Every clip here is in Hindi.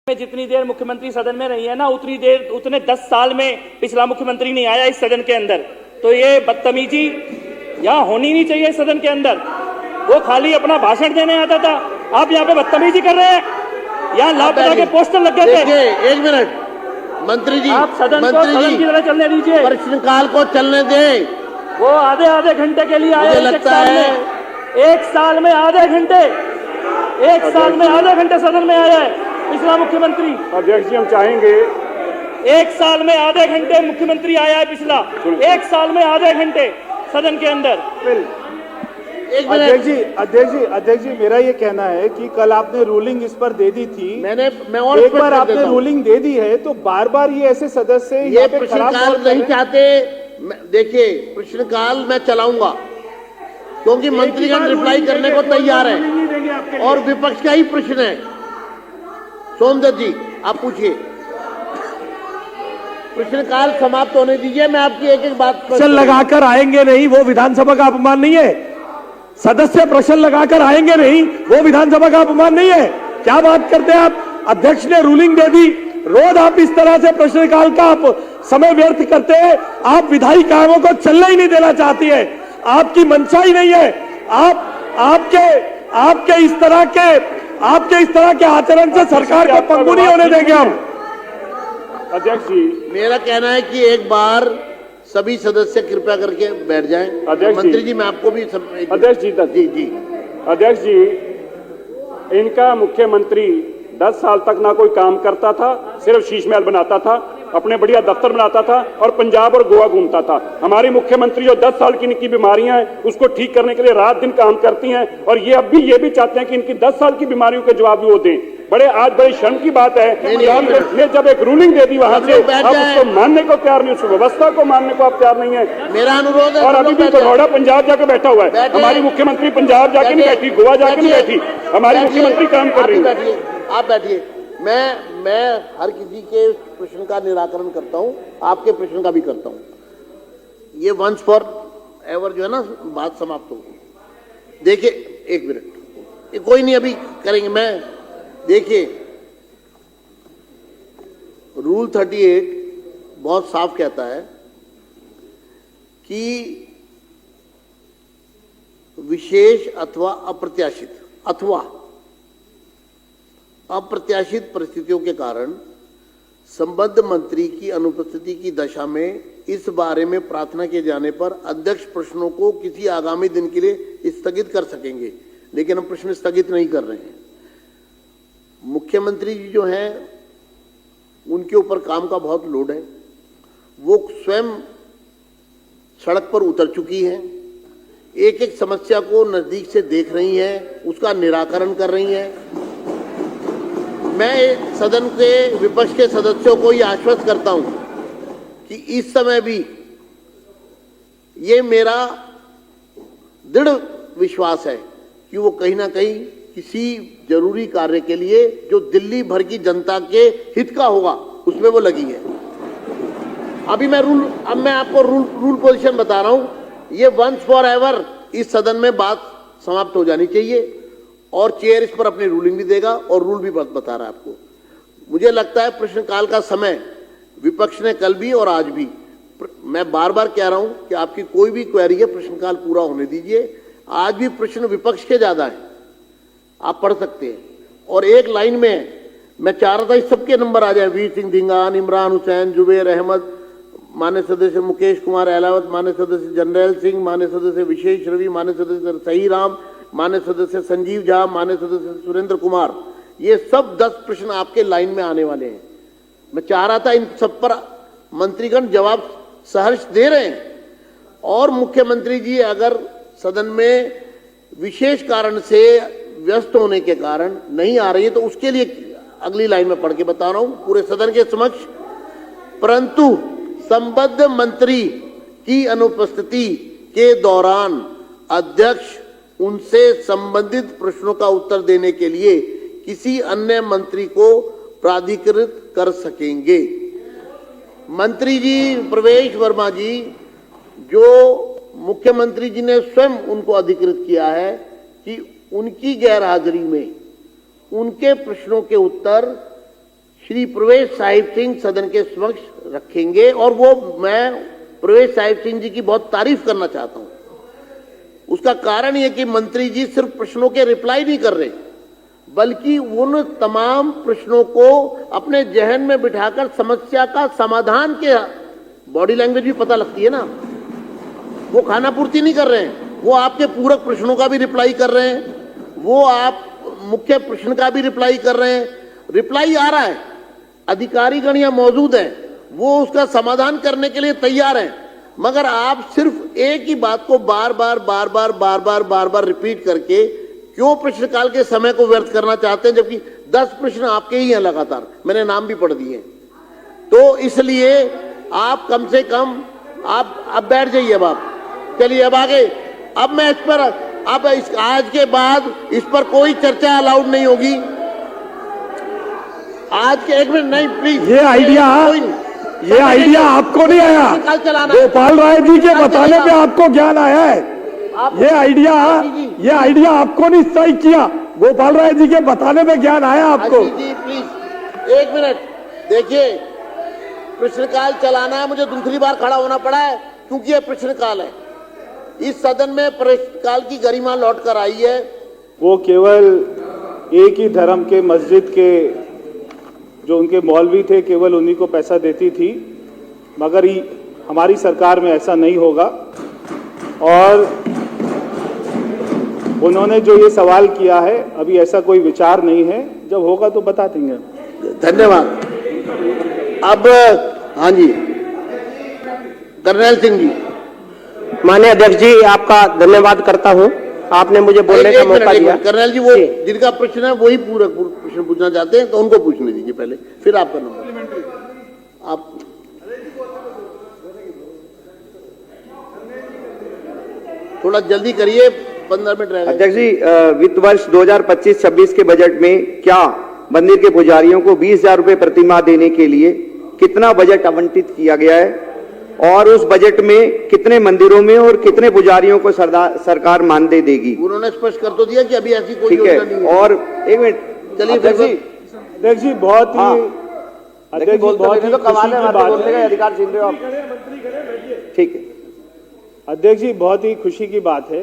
में जितनी देर मुख्यमंत्री सदन में रही है ना, उतने 10 साल में पिछला मुख्यमंत्री नहीं आया इस सदन के अंदर। तो ये बदतमीजी यहाँ होनी नहीं चाहिए सदन के अंदर। वो खाली अपना भाषण देने आता था, आप यहाँ पे बदतमीजी कर रहे हैं। यहाँ लापता के पोस्टर लग गए थे। एक मिनट मंत्री जी, आप सदन को सदन की तरह चलने दीजिए, प्रश्नकाल को चलने दें। वो आधे घंटे के लिए आए। एक साल में आधे घंटे सदन में आया है पिछला मुख्यमंत्री। अध्यक्ष जी, हम चाहेंगे 1 साल में आधे घंटे मुख्यमंत्री आया है पिछला। 1 साल में आधे घंटे सदन के अंदर। अध्यक्ष जी, मेरा ये कहना है कि कल आपने रूलिंग इस पर दे दी थी। एक बार आपने रूलिंग दे दी है तो बार बार ये ऐसे सदस्य ये प्रश्नकाल नहीं चाहते। देखिए, प्रश्नकाल मैं चलाऊंगा क्योंकि मंत्रीगण रिप्लाई करने को तैयार है और विपक्ष का ही प्रश्न है। सोमदत्त जी, आप पूछिए। प्रश्नकाल समाप्त होने दीजिए, मैं आपकी एक एक बात प्रश्न लगाकर आएंगे नहीं, वो विधानसभा का अपमान नहीं है। सदस्य प्रश्न लगाकर आएंगे नहीं, वो विधानसभा का अपमान नहीं है। क्या बात करते हैं आप? अध्यक्ष ने रूलिंग दे दी, रोज आप इस तरह से प्रश्नकाल का आप समय व्यर्थ करते हैं। आप विधायी कामों को चलने ही नहीं देना चाहती है, आपकी मंशा ही नहीं है। आपके इस तरह के आचरण से सरकार को पंगु नहीं होने देंगे हम। अध्यक्ष जी, मेरा कहना है कि एक बार सभी सदस्य कृपया करके बैठ जाएं। मंत्री जी, मैं आपको भी अध्यक्ष जी, इनका मुख्यमंत्री 10 साल तक ना कोई काम करता था, सिर्फ शीश महल बनाता था, अपने बढ़िया दफ्तर बनाता था और पंजाब और गोवा घूमता था। हमारी मुख्यमंत्री जो 10 साल की इनकी बीमारियां हैं उसको ठीक करने के लिए रात दिन काम करती हैं और ये अब भी ये भी चाहते हैं कि इनकी 10 साल की बीमारियों के जवाब भी वो दें। आज बड़ी शर्म की बात है कि आपने जब एक रूलिंग दे दी वहां से, आप उसको मानने को तैयार नहीं, उस व्यवस्था को मानने को आप तैयार नहीं है। मेरा अनुरोध है। और अभी भी बड़ौदा पंजाब जाके बैठा हुआ है। हमारी मुख्यमंत्री पंजाब जाके नहीं बैठी, गोवा जाके नहीं बैठी, हमारी मुख्यमंत्री काम कर रही है। आप बैठिए। मैं हर किसी के प्रश्न का निराकरण करता हूं, आपके प्रश्न का भी करता हूं। ये वंस फॉर एवर जो है ना, बात समाप्त होगी। देखिए, एक मिनट, कोई नहीं, अभी करेंगे। मैं देखिए, रूल 38 बहुत साफ कहता है कि विशेष अथवा अप्रत्याशित परिस्थितियों के कारण संबद्ध मंत्री की अनुपस्थिति की दशा में इस बारे में प्रार्थना किए जाने पर अध्यक्ष प्रश्नों को किसी आगामी दिन के लिए स्थगित कर सकेंगे, लेकिन हम प्रश्न स्थगित नहीं कर रहे हैं। मुख्यमंत्री जी जो हैं, उनके ऊपर काम का बहुत लोड है। वो स्वयं सड़क पर उतर चुकी हैं, एक एक समस्या को नजदीक से देख रही हैं, उसका निराकरण कर रही हैं। मैं सदन के विपक्ष के सदस्यों को ये आश्वस्त करता हूं कि इस समय भी ये मेरा दृढ़ विश्वास है कि वो कहीं ना कहीं किसी जरूरी कार्य के लिए जो दिल्ली भर की जनता के हित का होगा उसमें वो लगी है। अब मैं आपको रूल पोजीशन बता रहा हूं। ये वंस फॉर एवर इस सदन में बात समाप्त हो जानी चाहिए और चेयर इस पर अपनी रूलिंग भी देगा और रूल भी बता रहा है आपको। मुझे लगता है प्रश्नकाल का समय विपक्ष ने कल भी और आज भी, मैं बार बार कह रहा हूं कि आपकी कोई भी क्वेरी है, प्रश्नकाल पूरा होने दीजिए। आज भी प्रश्न विपक्ष के ज्यादा है, आप पढ़ सकते हैं। और एक लाइन में मैं चाह रहा था इस सबके नंबर आ जाए। वीर सिंह धिंगान, इमरान हुसैन, जुबेर अहमद, मान्य सदस्य मुकेश कुमार अहलावत, मान्य सदस्य जनरल सिंह, मान्य सदस्य विशेष रवि, मान्य सदस्य सही राम, मान्य सदस्य संजीव झा, मान्य सदस्य सुरेंद्र कुमार, ये सब 10 प्रश्न आपके लाइन में आने वाले हैं। मैं चाह रहा था इन सब पर मंत्रीगण जवाब सहर्ष दे रहे हैं और मुख्यमंत्री जी अगर सदन में विशेष कारण से व्यस्त होने के कारण नहीं आ रही है तो उसके लिए अगली लाइन में पढ़ के बता रहा हूं पूरे सदन के समक्ष। परंतु संबद्ध मंत्री की अनुपस्थिति के दौरान अध्यक्ष उनसे संबंधित प्रश्नों का उत्तर देने के लिए किसी अन्य मंत्री को प्राधिकृत कर सकेंगे। मंत्री जी प्रवेश वर्मा जी, जो मुख्यमंत्री जी ने स्वयं उनको अधिकृत किया है कि उनकी गैर हाजिरी में उनके प्रश्नों के उत्तर श्री प्रवेश साहिब सिंह सदन के समक्ष रखेंगे और वो मैं प्रवेश साहिब सिंह जी की बहुत तारीफ करना चाहता हूं। उसका कारण यह कि मंत्री जी सिर्फ प्रश्नों के रिप्लाई नहीं कर रहे, बल्कि उन तमाम प्रश्नों को अपने जहन में बिठाकर समस्या का समाधान के, बॉडी लैंग्वेज भी पता लगती है ना, वो खाना पूर्ति नहीं कर रहे हैं, वो आपके पूरक प्रश्नों का भी रिप्लाई कर रहे हैं, वो आप मुख्य प्रश्न का भी रिप्लाई कर रहे हैं। रिप्लाई आ रहा है, अधिकारीगण यहाँ मौजूद हैं, वो उसका समाधान करने के लिए तैयार हैं, मगर आप सिर्फ एक ही बात को बार बार रिपीट करके क्यों प्रश्नकाल के समय को व्यर्थ करना चाहते हैं, जबकि 10 प्रश्न आपके ही हैं लगातार, मैंने नाम भी पढ़ दिए। तो इसलिए आप कम से कम आप अब बैठ जाइए। अब आप चलिए, अब आगे, अब मैं इस पर, अब आज के बाद इस पर कोई चर्चा अलाउड नहीं होगी। आज के, एक मिनट, नहीं प्लीज, ये आइडिया आपको नहीं आया, गोपाल राय जी के बताने पे आपको ज्ञान आया है। ये आइडिया आपको नहीं स्ट्राइक किया, गोपाल राय जी के बताने में ज्ञान आया आपको। जी प्लीज एक मिनट, देखिए प्रश्नकाल चलाना है, मुझे दूसरी बार खड़ा होना पड़ा है क्योंकि यह प्रश्नकाल है। इस सदन में प्रश्नकाल की गरिमा लौट कर आई है। वो केवल एक ही धर्म के मस्जिद के जो उनके मौलवी थे, केवल उन्हीं को पैसा देती थी, मगर हमारी सरकार में ऐसा नहीं होगा। और उन्होंने जो ये सवाल किया है, अभी ऐसा कोई विचार नहीं है, जब होगा तो बता देंगे। धन्यवाद। अब हाँ जी, कर्नल सिंह जी। माननीय अध्यक्ष जी, आपका धन्यवाद करता हूं, आपने मुझे बोलने का मौका दिया। कर्नल जी, वो जिनका प्रश्न है वही पूरा प्रश्न पूछना चाहते हैं, तो उनको पूछने दीजिए पहले, फिर आपका नंबर। आप थोड़ा जल्दी करिए, 15 मिनट रहेगा। अध्यक्ष जी, वित्त वर्ष 2025-26 के बजट में क्या मंदिर के पुजारियों को 20,000 रुपए प्रतिमाह देने के लिए कितना बजट आवंटित किया गया है, और उस बजट में कितने मंदिरों में और कितने पुजारियों को सरकार मानदेय देगी? उन्होंने स्पष्ट कर तो दिया कि अभी ऐसी कोई ठीक योजना नहीं है। और एक मिनट, चलिए अध्यक्ष जी बहुत ही अधिकार छीन रहे हो आप। ठीक है अध्यक्ष जी, बहुत ही खुशी की बात है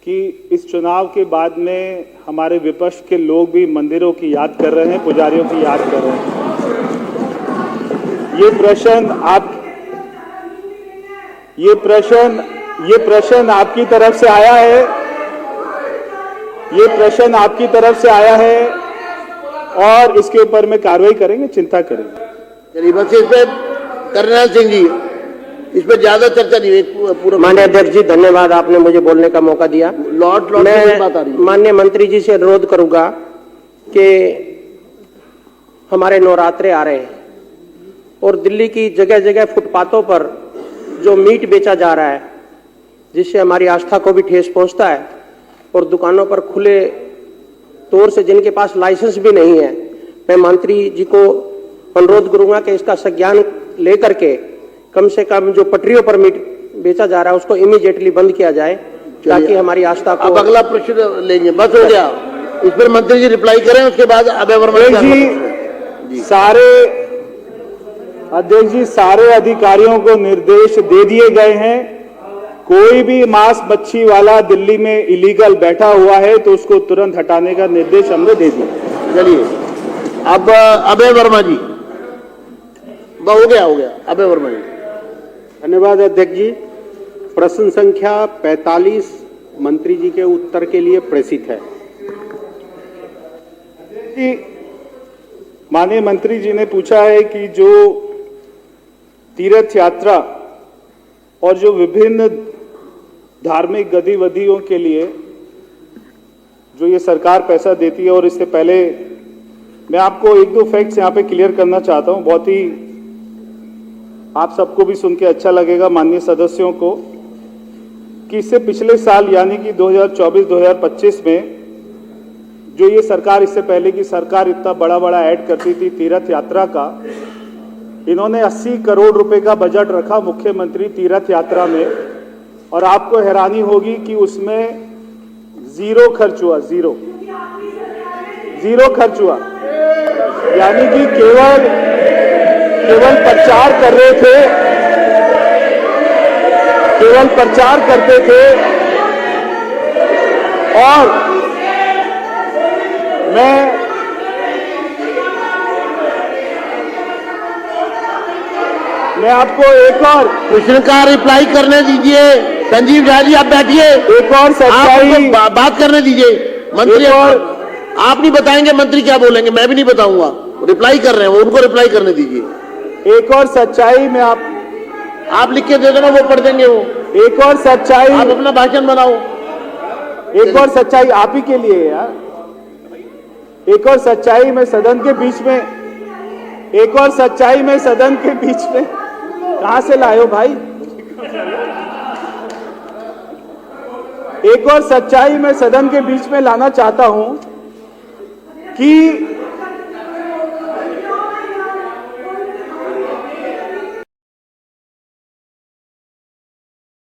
कि इस चुनाव के बाद में हमारे विपक्ष के लोग भी मंदिरों की याद कर रहे हैं, पुजारियों की याद कर रहे हैं। ये प्रश्न आपकी तरफ से आया है, ये प्रश्न आपकी तरफ से आया है, और इसके ऊपर में कार्रवाई करेंगे, चिंता करेंगे। चलिए बस इस पे कर्नल सिंह जी, इस पे ज्यादा चर्चा नहीं हुई पूरा। माननीय अध्यक्ष जी, धन्यवाद, आपने मुझे बोलने का मौका दिया। लॉर्ड मैं बात आ रही है। माननीय मंत्री जी से अनुरोध करूंगा कि हमारे नवरात्रे आ रहे हैं और दिल्ली की जगह जगह फुटपाथों पर जो मीट बेचा जा रहा है, जिससे हमारी आस्था को भी ठेस पहुंचता है, और दुकानों पर खुले तौर से जिनके पास लाइसेंस भी नहीं है, मैं मंत्री जी को अनुरोध करूंगा कि इसका संज्ञान लेकर के कम से कम जो पटरियों पर मीट बेचा जा रहा है उसको इमीडिएटली बंद किया जाए, ताकि हमारी आस्था को। अब अगला प्रश्न लेंगे, बस हो गया, इस पर मंत्री जी रिप्लाई करें, उसके बाद अभय वर्मा जी सारे अधिकारियों को निर्देश दे दिए गए हैं, कोई भी मांस मच्छी वाला दिल्ली में इलीगल बैठा हुआ है तो उसको तुरंत हटाने का निर्देश हमने दे दिया। चलिए, अब अभय वर्मा जी, हो गया अभय वर्मा जी। धन्यवाद अध्यक्ष जी। प्रश्न संख्या 45 मंत्री जी के उत्तर के लिए प्रेषित है। माननीय मंत्री जी ने पूछा है कि जो तीर्थ यात्रा और जो विभिन्न धार्मिक गतिविधियों के लिए जो ये सरकार पैसा देती है, और इससे पहले मैं आपको 1-2 फैक्ट्स यहाँ पे क्लियर करना चाहता हूँ, बहुत ही आप सबको भी सुन के अच्छा लगेगा, माननीय सदस्यों को, कि इससे पिछले साल यानी कि 2024-2025 में जो ये सरकार, इससे पहले की सरकार इतना बड़ा ऐड करती थी तीर्थ यात्रा का, इन्होंने 80 करोड़ रुपए का बजट रखा मुख्यमंत्री तीर्थ यात्रा में, और आपको हैरानी होगी कि उसमें जीरो खर्च हुआ, जीरो खर्च हुआ। यानी कि केवल प्रचार कर रहे थे, केवल प्रचार करते थे। और मैं आपको एक और प्रश्न का रिप्लाई करने दीजिए। संजीव झा जी, आप बैठिए। एक और सच्चाई, बात करने दीजिए। मंत्री आप नहीं बताएंगे, मंत्री क्या बोलेंगे, मैं भी नहीं बताऊंगा। रिप्लाई कर रहे हैं वो, उनको रिप्लाई करने दीजिए। एक और सच्चाई में आप लिख के दे देना, वो पढ़ देंगे वो। एक और सच्चाई, आप अपना भाषण बनाओ। एक और सच्चाई आप ही के लिए यार। एक और सच्चाई में सदन के बीच में, एक और सच्चाई में सदन के बीच में कहां से लाए हो भाई? एक और सच्चाई में सदन के बीच में लाना चाहता हूं कि